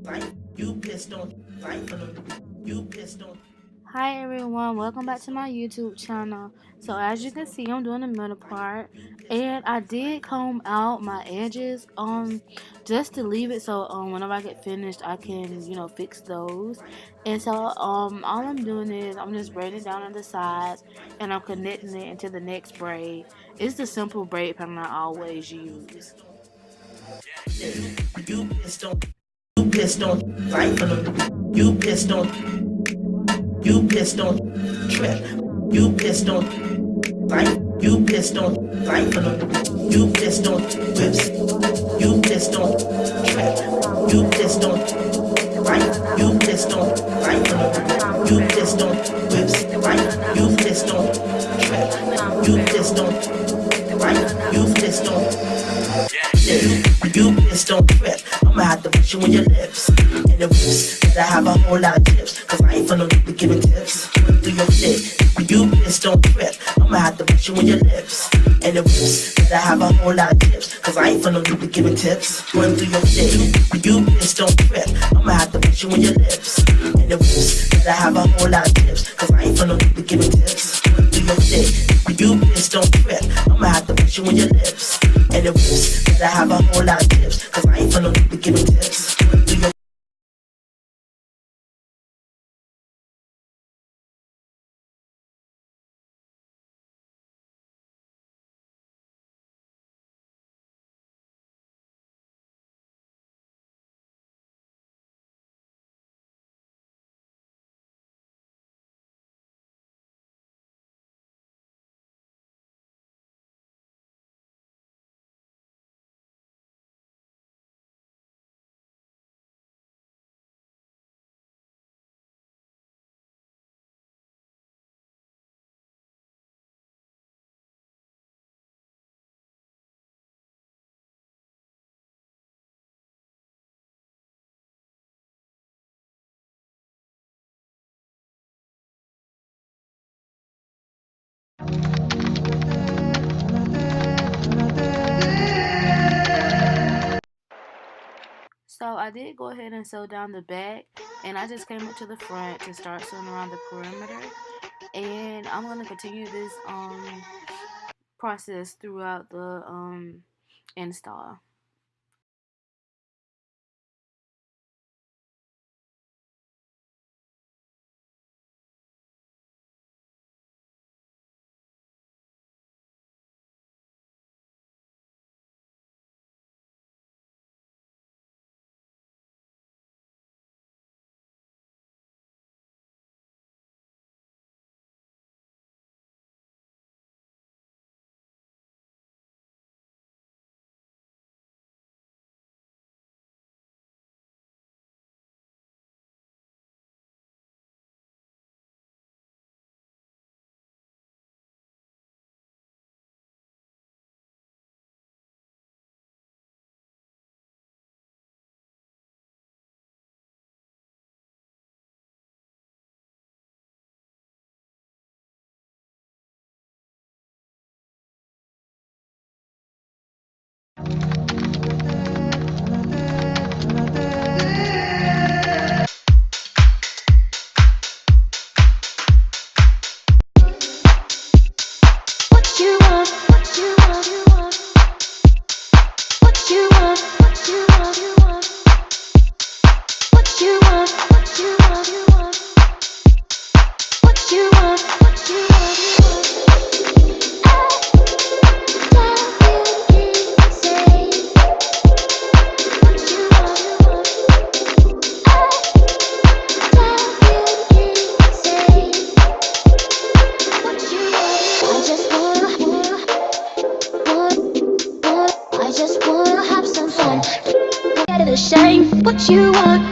Life, you pissed on life on you pissed on. Hi everyone, welcome back to my YouTube channel. So as you can see, I'm doing the middle part, and I did comb out my edges just to leave it so whenever I get finished I can fix those. And so all I'm doing is I'm just braiding down on the sides and I'm connecting it into the next braid. It's the simple braid pattern I always use. You pissed on life on you pissed on trip. You pissed on life. You pissed on life on you pissed on whips. You pissed on trip. You pissed on life. You pissed on life on you pissed on whips. Life. You pissed on trip. You pissed on life. You pissed on. You pissed don't trip. I'ma have to put you on your lips. And the whips, that I have a whole lot of tips. Cause I ain't for no people giving tips. Run through your shit. You pissed don't trip. I'ma have to put you on your lips. And the whips, that I have a whole lot of tips. Cause I ain't for no people giving tips. Run through your shit. You pissed don't trip. I'ma have to put you on your lips. And the whips, that I have a whole lot of tips. Cause I ain't for no people giving tips. Run through your shit. You pissed don't trip. I'ma have to put you on your lips. And the whips, that I have a whole lot of tips. Cause I ain't for no people giving tips. Do your So I did go ahead and sew down the back, and I just came up to the front to start sewing around the perimeter. And I'm gonna continue this process throughout the install.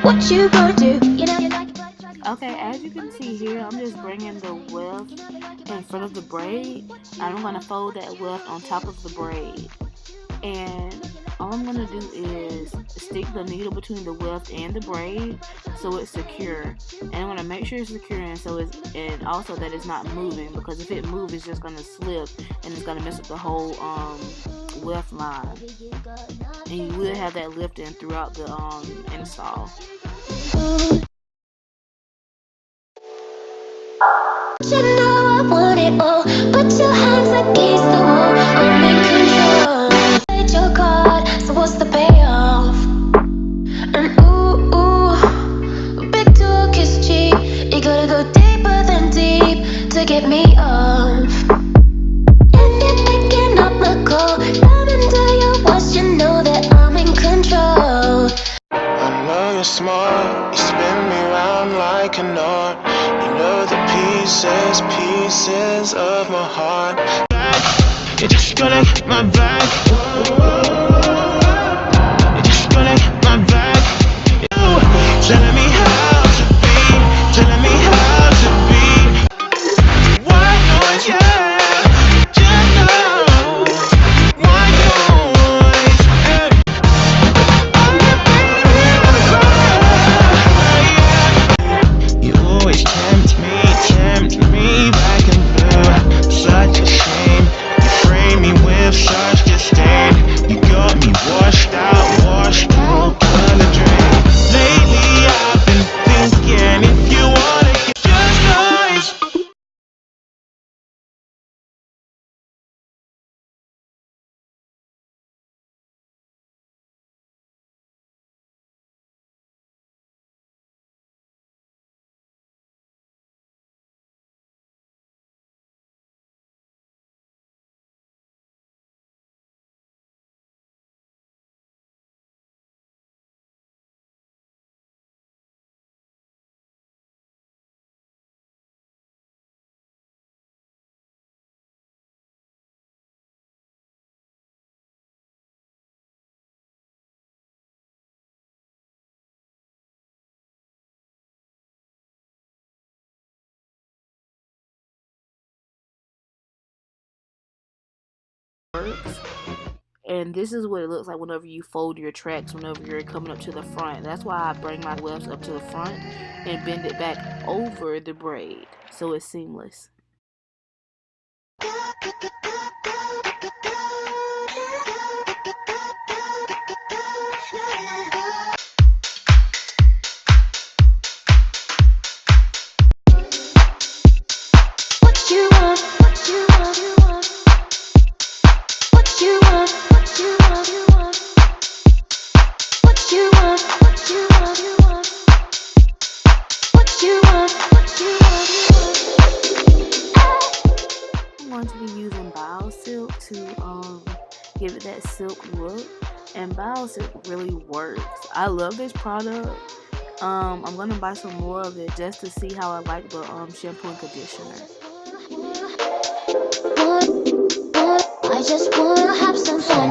What you gonna do? Okay, as you can see here, I'm just bringing the weft in front of the braid, and I'm gonna fold that weft on top of the braid. And all I'm gonna do is stick the needle between the weft and the braid so it's secure. And I'm gonna make sure it's secure and also that it's not moving, because if it moves, it's just gonna slip and it's gonna mess up the whole left line, and you will have that lifting throughout the install. You know I want it all. Put your hands against the wall. I'm in control. Played your card, so what's the payoff? And big talk is cheap. You gotta go deeper than deep to get me off. If you're picking up the call, come and do your worst. You know that I'm in control. I know you're smart, you spin me round like a knot. You know the pieces of my heart. You're just gonna get my back. You're just gonna get my back. You telling me how to be, telling me how to be. White noise, yeah, just know. White noise, yeah. I'm your baby, you always tempt me back and blue. Such a shame, you frame me with such disdain. You got me washed out down the drain. Lately I've been thinking, if you wanna get just noise. Works. And this is what it looks like whenever you fold your tracks, whenever you're coming up to the front. That's why I bring my wefts up to the front and bend it back over the braid so it's seamless. Give it that silk look, and Bio Silk really works. I love this product. I'm gonna buy some more of it just to see how I like the shampoo and conditioner. I just wanna have some fun.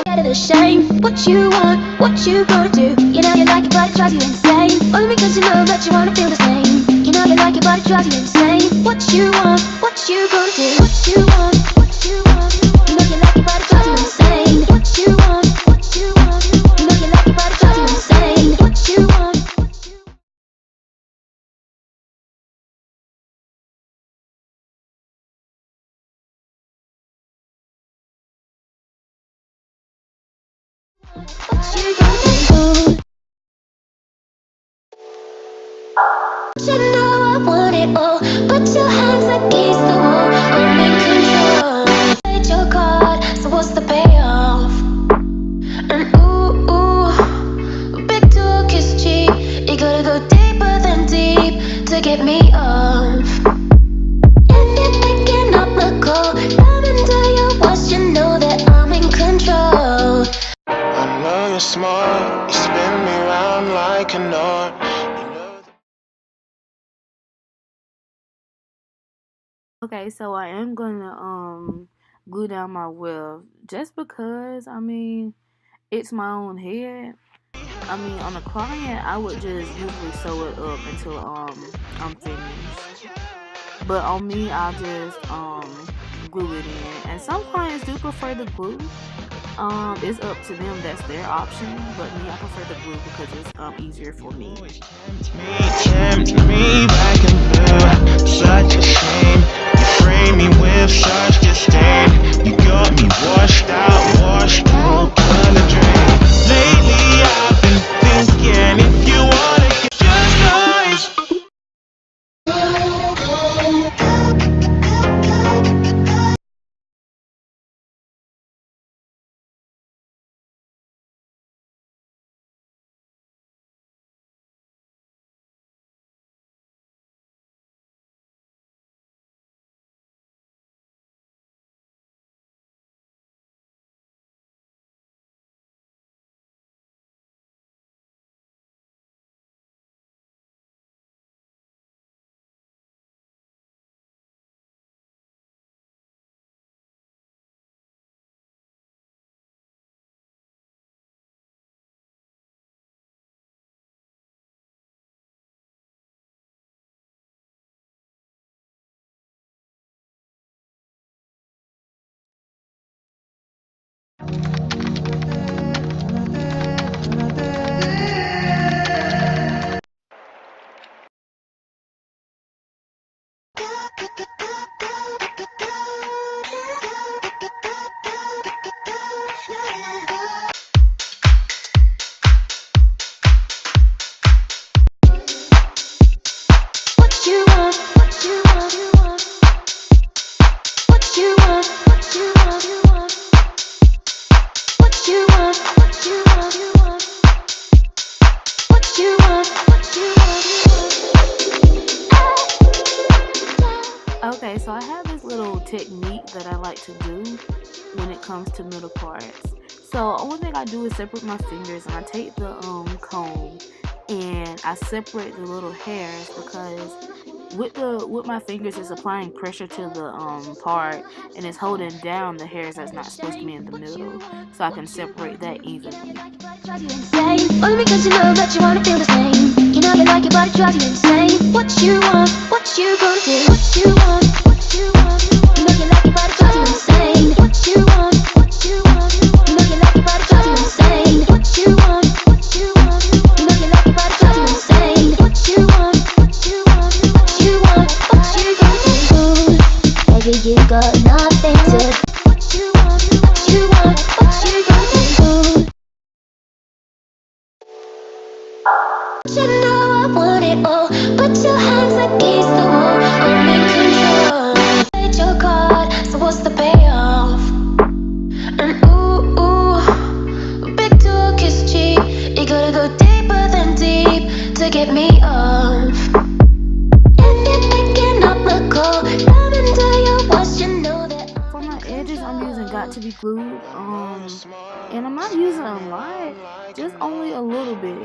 Get it a shame. What you want, what you gonna do? You know you like it, but it drives you insane. Only because you know that you wanna feel the same. You know you like it, but it drives you insane. What you want, what you gonna do? What you want, what you want? You know you like it, but it drives you insane. What you want, what you want? You know you like it, but it drives you insane. What you want, what you want? You know I want it all. Put your hands against the wall. I'm in control. Played your card, so what's the payoff? And big talk is cheap. You gotta go deeper than deep to get me off. If you're picking up the call, come and do your worst. You know that I'm in control. I know you're smart, you spin me round like a knot. Okay, so I am gonna glue down my weft just because I mean it's my own head. I mean on a client I would just usually sew it up until I'm finished. But on me I'll just glue it in. And some clients do prefer the glue. It's up to them, that's their option. But me, I prefer the glue because it's easier for me. Tempt me back and blue. Such a shame. frame me with such disdain. You got me washed out down the drain. Lately I've been thinking, if you wanna get just nice. Okay, so I have this little technique that I like to do when it comes to middle parts. So one thing I do is separate my fingers, and I take the comb and I separate the little hairs, because with my fingers it's applying pressure to the part, and it's holding down the hairs that's not supposed to be in the middle, so I can separate that evenly. Only because you know that you wanna feel the same. You know you like it, but it drives you insane. What you want, what you gonna do? What you want, what you want. You know you like it, but it drives you insane. What you want, what you want. You know you like it, but it drives you insane. What you want, what you want. You know you like it, but it drives you insane. What you want, what you want. What you want, what you gonna do? Baby, you got nothing to. What you want, what you want. What you gonna do? You know I want it all. Put your hands against the wall. I'm in control. Played your card, so what's the payoff? And ooh, big talk is cheap. You gotta go deeper than deep to get me off. If you're picking up the call, come and do your worst, you know that. For my edges, I'm using Got To Be Glued, and I'm not using a lot, just only a little bit.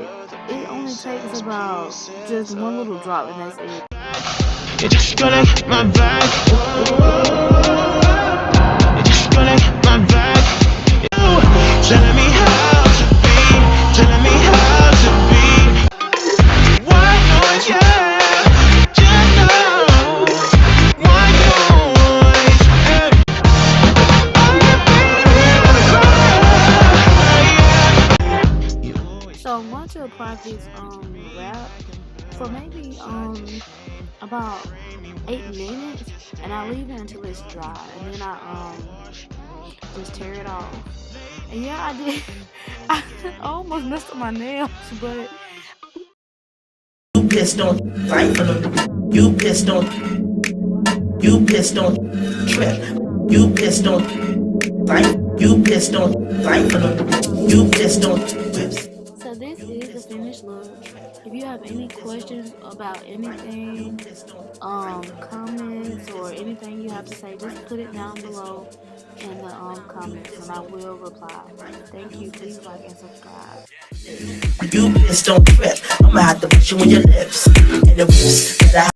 It only takes about just one little drop, and that's it. You're just gonna hit my back. You're just gonna hit my back. You telling me how to be, telling me how to be. Why not, yeah, just know. Why not, So I'm going to apply this wrap for maybe about 8 minutes, and I leave it until it's dry, and then I just tear it off. And yeah, I did. I almost messed up my nails, but You pissed on life for them. You pissed on trip. You pissed on life. You pissed on life for them. You pissed on whips. so this is the finished look. If you have any questions about anything, comments or anything you have to say, just put it down below in the comments, and I will reply. Thank you. Please like and subscribe. You pissed on trip. I'ma have to put you on your lips. And the whips that I